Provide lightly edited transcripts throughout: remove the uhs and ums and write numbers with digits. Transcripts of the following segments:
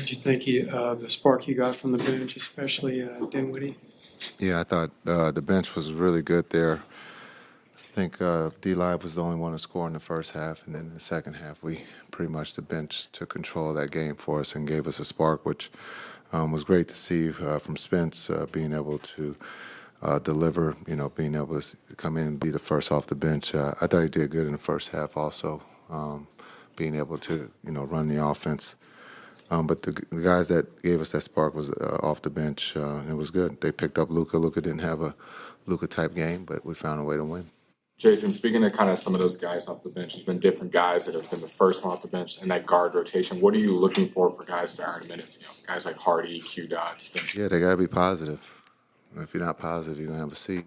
Did you think the spark you got from the bench, especially Dinwiddie? Yeah, I thought the bench was really good there. I think D-Live was the only one to score in the first half, and then in the second half, we pretty much the bench took control of that game for us and gave us a spark, which was great to see from Spence being able to deliver, being able to come in and be the first off the bench. I thought he did good in the first half also, being able to, run the offense. But the guys that gave us that spark was off the bench. It was good. They picked up Luka. Luka didn't have a Luka-type game, but we found a way to win. Jason, speaking of kind of some of those guys off the bench, there's been different guys that have been the first one off the bench in that guard rotation. What are you looking for guys to earn minutes? Guys like Hardy, Q Dots, things. Yeah, they got to be positive. If you're not positive, you're going to have a seat.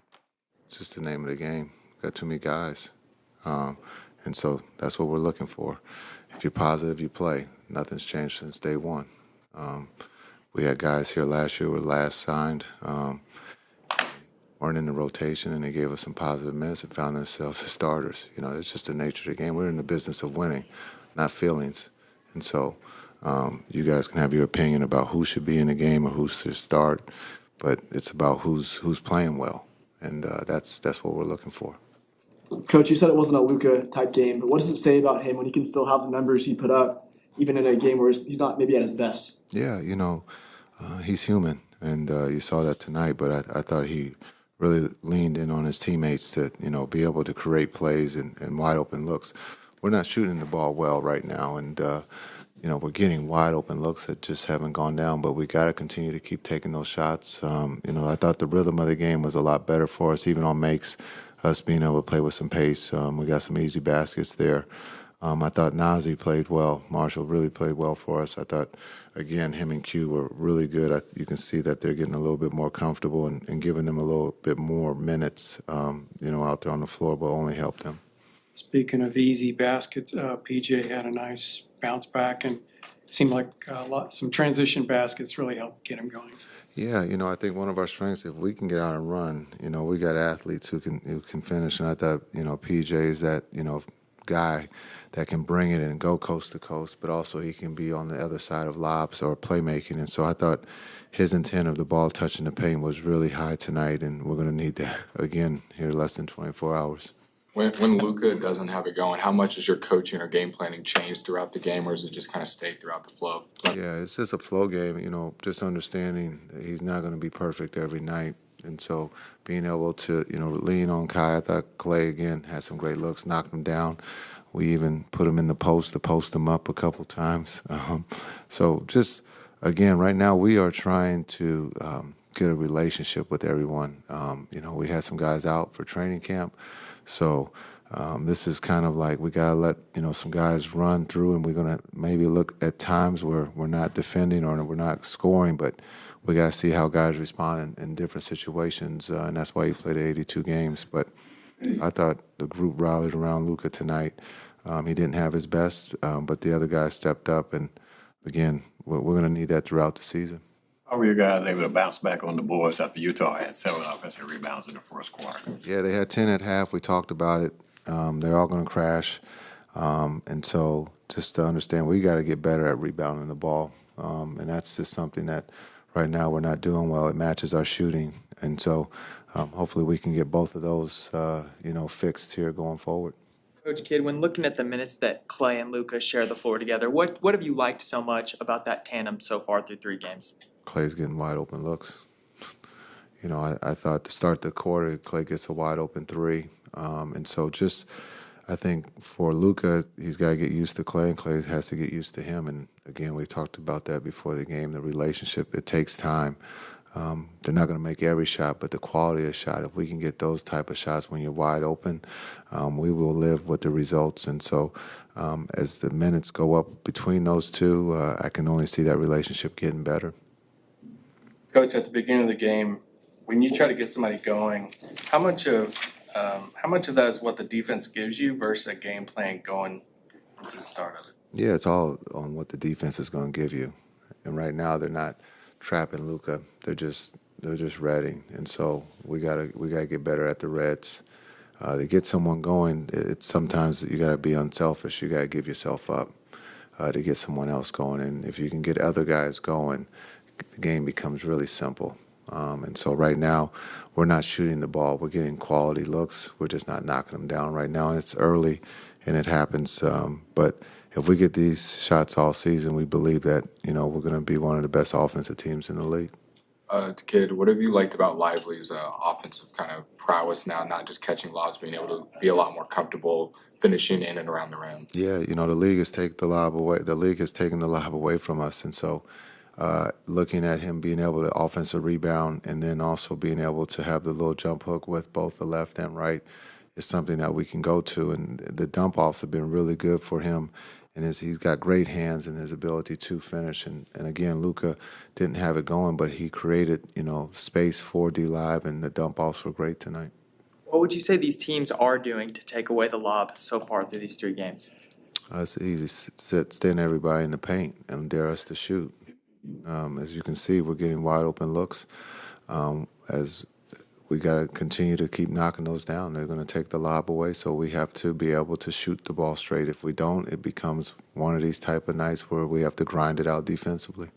It's just the name of the game. Got too many guys. And so that's what we're looking for. If you're positive, you play. Nothing's changed since day one. We had guys here last year who were last signed, weren't in the rotation, and they gave us some positive minutes and found themselves as starters. It's just the nature of the game. We're in the business of winning, not feelings. And so you guys can have your opinion about who should be in the game or who should start, but it's about who's playing well, and that's what we're looking for. Coach, you said it wasn't a Luka type game, but what does it say about him when he can still have the numbers he put up, even in a game where he's not maybe at his best? Yeah, he's human, and you saw that tonight. But I thought he really leaned in on his teammates to be able to create plays and wide open looks. We're not shooting the ball well right now, and we're getting wide open looks that just haven't gone down. But we got to continue to keep taking those shots. I thought the rhythm of the game was a lot better for us, even on makes. Us being able to play with some pace. We got some easy baskets there. I thought Nazi played well. Marshall really played well for us. I thought, again, him and Q were really good. You can see that they're getting a little bit more comfortable and giving them a little bit more minutes, out there on the floor, but only helped them. Speaking of easy baskets, PJ had a nice bounce back and seemed like some transition baskets really helped get him going. Yeah, I think one of our strengths, if we can get out and run, we got athletes who can finish. And I thought, PJ is that, guy that can bring it and go coast to coast, but also he can be on the other side of lobs or playmaking. And so I thought his intent of the ball touching the paint was really high tonight, and we're going to need that again here less than 24 hours. When Luka doesn't have it going, how much is your coaching or game planning changed throughout the game, or does it just kind of stay throughout the flow? Yeah, it's just a flow game, just understanding that he's not going to be perfect every night. And so being able to, lean on Kai. I thought Klay, again, had some great looks, knocked him down. We even put him in the post to post him up a couple times. So just, again, right now we are trying to get a relationship with everyone. We had some guys out for training camp. So this is kind of like we got to let, some guys run through, and we're going to maybe look at times where we're not defending or we're not scoring, but we got to see how guys respond in different situations, and that's why he played 82 games. But I thought the group rallied around Luka tonight. He didn't have his best, but the other guys stepped up, and, again, we're going to need that throughout the season. How were you guys able to bounce back on the boards after Utah had 7 offensive rebounds in the first quarter? Yeah, they had 10 at half. We talked about it. They're all going to crash. And so just to understand, we got to get better at rebounding the ball. And that's just something that right now we're not doing well. It matches our shooting. And so hopefully we can get both of those, fixed here going forward. Coach Kidd, when looking at the minutes that Klay and Luka share the floor together, what have you liked so much about that tandem so far through 3 games? Klay's getting wide open looks. I thought to start the quarter, Klay gets a wide open 3. And so just I think for Luka, he's got to get used to Klay, and Klay has to get used to him. And, again, we talked about that before the game, the relationship. It takes time. They're not going to make every shot, but the quality of the shot, if we can get those type of shots when you're wide open, we will live with the results. And so as the minutes go up between those two, I can only see that relationship getting better. Coach, at the beginning of the game, when you try to get somebody going, how much of that is what the defense gives you versus a game plan going into the start of it? Yeah, it's all on what the defense is going to give you. And right now they're not trapping Luka. They're just ready. And so we gotta get better at the Reds. To get someone going, it's sometimes you gotta be unselfish. You gotta give yourself up. to get someone else going. And if you can get other guys going, the game becomes really simple. And so right now, we're not shooting the ball. We're getting quality looks. We're just not knocking them down right now. And it's early, and it happens. But if we get these shots all season, we believe that, we're going to be one of the best offensive teams in the league. Kid, what have you liked about Lively's offensive kind of prowess now, not just catching lobs, being able to be a lot more comfortable finishing in and around the rim? Yeah, the league has taken the lob away. The league has taken the lob away from us, and so looking at him being able to offensive rebound and then also being able to have the little jump hook with both the left and right is something that we can go to. And the dump offs have been really good for him. And he's got great hands and his ability to finish. And again, Luka didn't have it going, but he created, space for D-Live, and the dump offs were great tonight. What would you say these teams are doing to take away the lob so far through these 3 games? It's easy. Stand everybody in the paint and dare us to shoot. As you can see, we're getting wide open looks. As we got to continue to keep knocking those down. They're going to take the lob away, so we have to be able to shoot the ball straight. If we don't, it becomes one of these type of nights where we have to grind it out defensively.